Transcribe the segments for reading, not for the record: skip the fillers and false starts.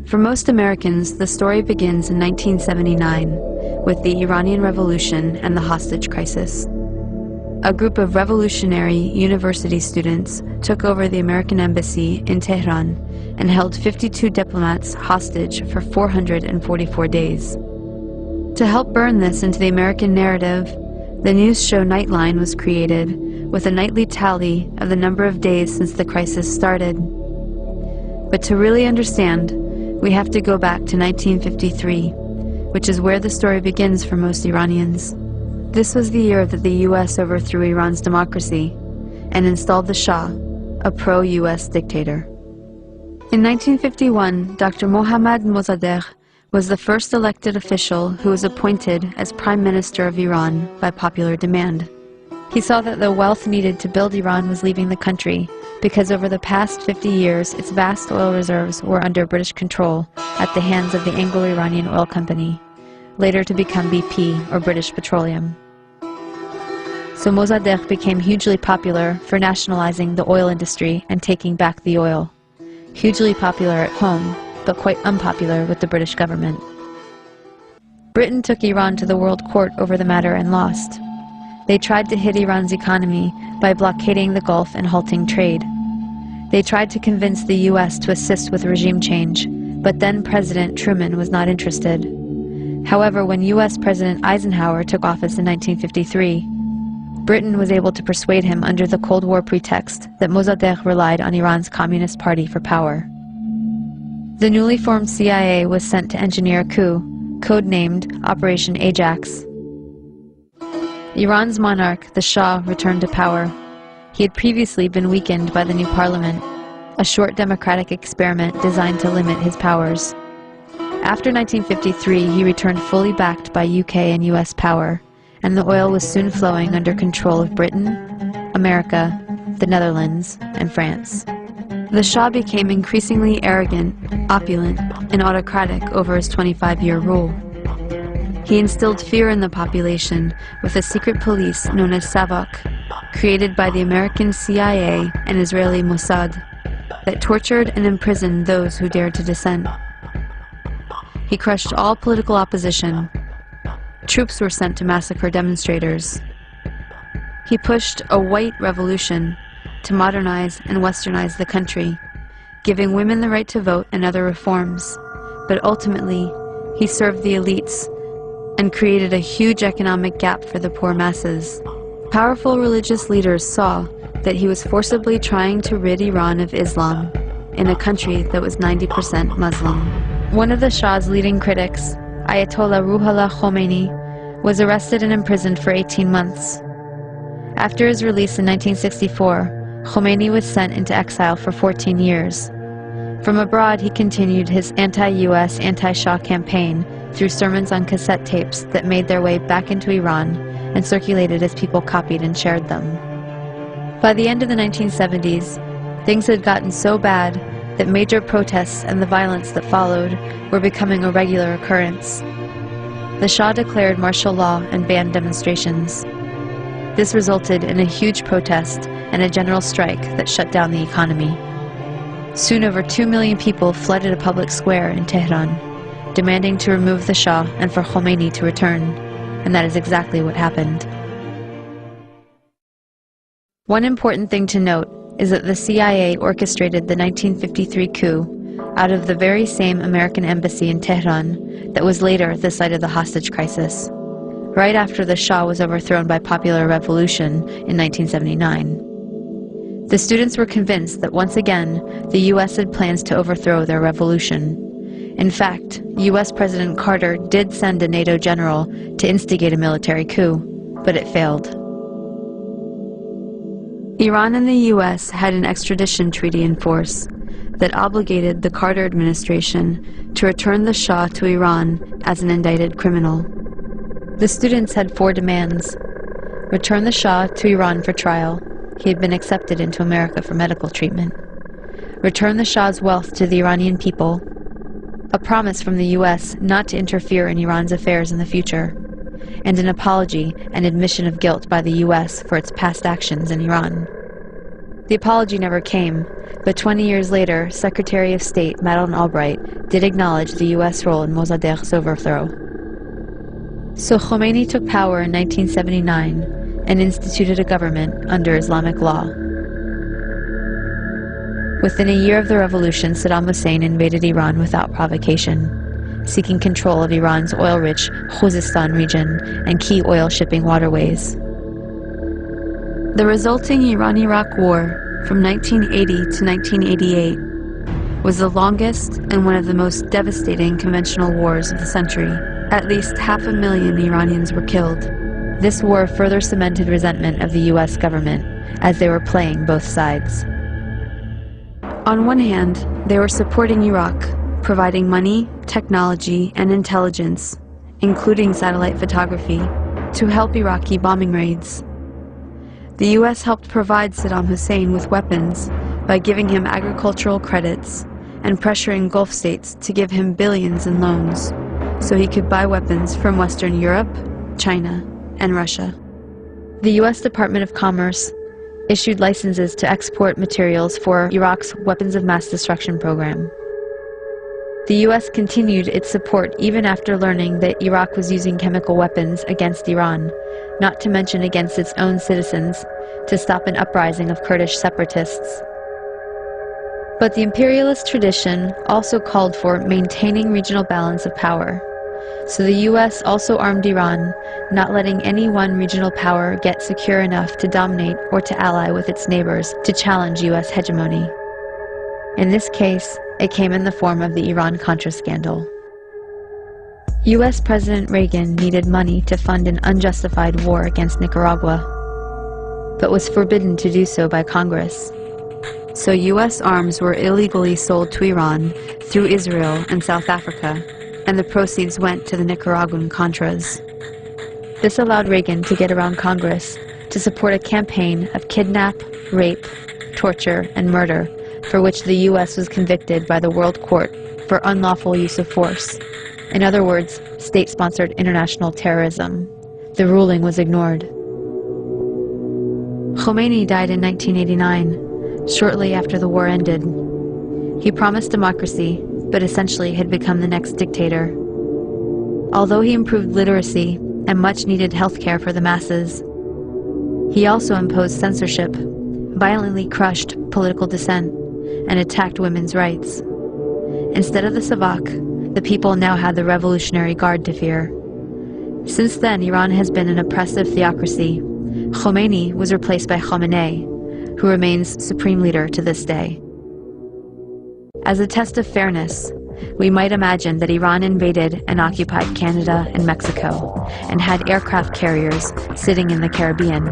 For most Americans, the story begins in 1979 with the Iranian Revolution and the hostage crisis. A group of revolutionary university students took over the American embassy in Tehran and held 52 diplomats hostage for 444 days. To help burn this into the American narrative, the news show Nightline was created with a nightly tally of the number of days since the crisis started. But to really understand, we have to go back to 1953, which is where the story begins for most Iranians. This was the year that the US overthrew Iran's democracy and installed the Shah, a pro-US dictator. In 1951, Dr. Mohammad Mossadegh was the first elected official who was appointed as Prime Minister of Iran by popular demand. He saw that the wealth needed to build Iran was leaving the country because over the past 50 years its vast oil reserves were under British control at the hands of the Anglo-Iranian Oil Company, later to become BP or British Petroleum. So Mossadegh became hugely popular for nationalizing the oil industry and taking back the oil. Hugely popular at home, but quite unpopular with the British government. Britain took Iran to the World Court over the matter and lost. They tried to hit Iran's economy by blockading the Gulf and halting trade. They tried to convince the US to assist with regime change, but then President Truman was not interested. However, when US President Eisenhower took office in 1953, Britain was able to persuade him under the Cold War pretext that Mossadegh relied on Iran's Communist Party for power. The newly formed CIA was sent to engineer a coup, codenamed Operation Ajax. Iran's monarch, the Shah, returned to power. He had previously been weakened by the new parliament, a short democratic experiment designed to limit his powers. After 1953, he returned fully backed by UK and US power, and the oil was soon flowing under control of Britain, America, the Netherlands, and France. The Shah became increasingly arrogant, opulent, and autocratic over his 25-year rule. He instilled fear in the population with a secret police known as Savak, created by the American CIA and Israeli Mossad, that tortured and imprisoned those who dared to dissent. He crushed all political opposition. Troops were sent to massacre demonstrators. He pushed a white revolution to modernize and westernize the country, giving women the right to vote and other reforms. But ultimately, he served the elites and created a huge economic gap for the poor masses. Powerful religious leaders saw that he was forcibly trying to rid Iran of Islam in a country that was 90% Muslim. One of the Shah's leading critics, Ayatollah Ruhollah Khomeini, was arrested and imprisoned for 18 months. After his release in 1964, Khomeini was sent into exile for 14 years. From abroad, he continued his anti-US, anti-Shah campaign through sermons on cassette tapes that made their way back into Iran and circulated as people copied and shared them. By the end of the 1970s, things had gotten so bad that major protests and the violence that followed were becoming a regular occurrence. The Shah declared martial law and banned demonstrations. This resulted in a huge protest and a general strike that shut down the economy. Soon over 2 million people flooded a public square in Tehran, demanding to remove the Shah and for Khomeini to return, and that is exactly what happened. One important thing to note is that the CIA orchestrated the 1953 coup out of the very same American embassy in Tehran that was later the site of the hostage crisis, right after the Shah was overthrown by popular revolution in 1979. The students were convinced that once again the US had plans to overthrow their revolution. In fact, US President Carter did send a NATO general to instigate a military coup, but it failed. Iran and the US had an extradition treaty in force that obligated the Carter administration to return the Shah to Iran as an indicted criminal. The students had 4 demands. Return the Shah to Iran for trial. He had been accepted into America for medical treatment. Return the Shah's wealth to the Iranian people. A promise from the US not to interfere in Iran's affairs in the future. And an apology and admission of guilt by the US for its past actions in Iran. The apology never came, but 20 years later, Secretary of State Madeleine Albright did acknowledge the U.S. role in Mossadegh's overthrow. So Khomeini took power in 1979 and instituted a government under Islamic law. Within a year of the revolution, Saddam Hussein invaded Iran without provocation, seeking control of Iran's oil-rich Khuzestan region and key oil shipping waterways. The resulting Iran-Iraq War from 1980 to 1988 was the longest and one of the most devastating conventional wars of the century. At least 500,000 Iranians were killed. This war further cemented resentment of the U.S. government as they were playing both sides. On one hand, they were supporting Iraq, providing money, technology, and intelligence, including satellite photography, to help Iraqi bombing raids. The U.S. helped provide Saddam Hussein with weapons by giving him agricultural credits and pressuring Gulf states to give him billions in loans so he could buy weapons from Western Europe, China, and Russia. The U.S. Department of Commerce issued licenses to export materials for Iraq's weapons of mass destruction program. The U.S. continued its support even after learning that Iraq was using chemical weapons against Iran, not to mention against its own citizens, to stop an uprising of Kurdish separatists. But the imperialist tradition also called for maintaining regional balance of power. So the U.S. also armed Iran, not letting any one regional power get secure enough to dominate or to ally with its neighbors to challenge U.S. hegemony. In this case, it came in the form of the Iran-Contra scandal. U.S. President Reagan needed money to fund an unjustified war against Nicaragua, but was forbidden to do so by Congress. So U.S. arms were illegally sold to Iran through Israel and South Africa, and the proceeds went to the Nicaraguan Contras. This allowed Reagan to get around Congress to support a campaign of kidnap, rape, torture, and murder for which the U.S. was convicted by the World Court for unlawful use of force. In other words, state-sponsored international terrorism. The ruling was ignored. Khomeini died in 1989, shortly after the war ended. He promised democracy, but essentially had become the next dictator. Although he improved literacy and much-needed health care for the masses, he also imposed censorship, violently crushed political dissent, and attacked women's rights. Instead of the Savak, the people now had the Revolutionary Guard to fear. Since then, Iran has been an oppressive theocracy. Khomeini was replaced by Khamenei, who remains supreme leader to this day. As a test of fairness, we might imagine that Iran invaded and occupied Canada and Mexico, and had aircraft carriers sitting in the Caribbean.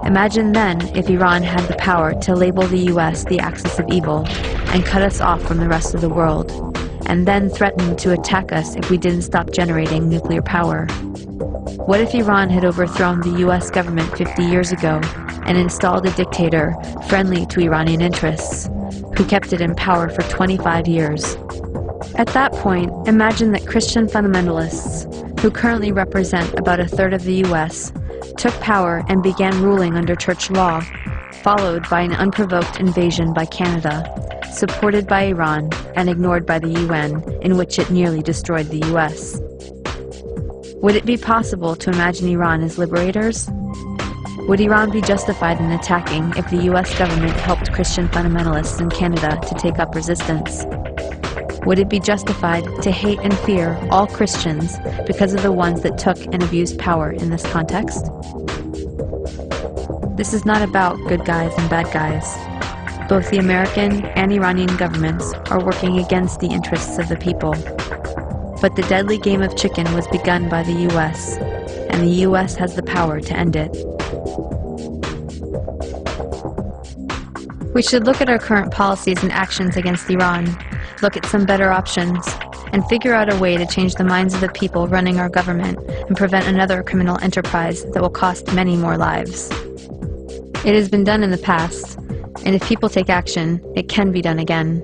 Imagine then if Iran had the power to label the U.S. the axis of evil and cut us off from the rest of the world, and then threatened to attack us if we didn't stop generating nuclear power. What if Iran had overthrown the U.S. government 50 years ago and installed a dictator friendly to Iranian interests, who kept it in power for 25 years? At that point, imagine that Christian fundamentalists, who currently represent about a third of the U.S., took power and began ruling under church law, followed by an unprovoked invasion by Canada, supported by Iran and ignored by the UN, in which it nearly destroyed the U.S. Would it be possible to imagine Iran as liberators? Would Iran be justified in attacking if the U.S. government helped Christian fundamentalists in Canada to take up resistance? Would it be justified to hate and fear all Christians because of the ones that took and abused power in this context? This is not about good guys and bad guys. Both the American and Iranian governments are working against the interests of the people. But the deadly game of chicken was begun by the U.S., and the U.S. has the power to end it. We should look at our current policies and actions against Iran, look at some better options, and figure out a way to change the minds of the people running our government and prevent another criminal enterprise that will cost many more lives. It has been done in the past, and if people take action, it can be done again.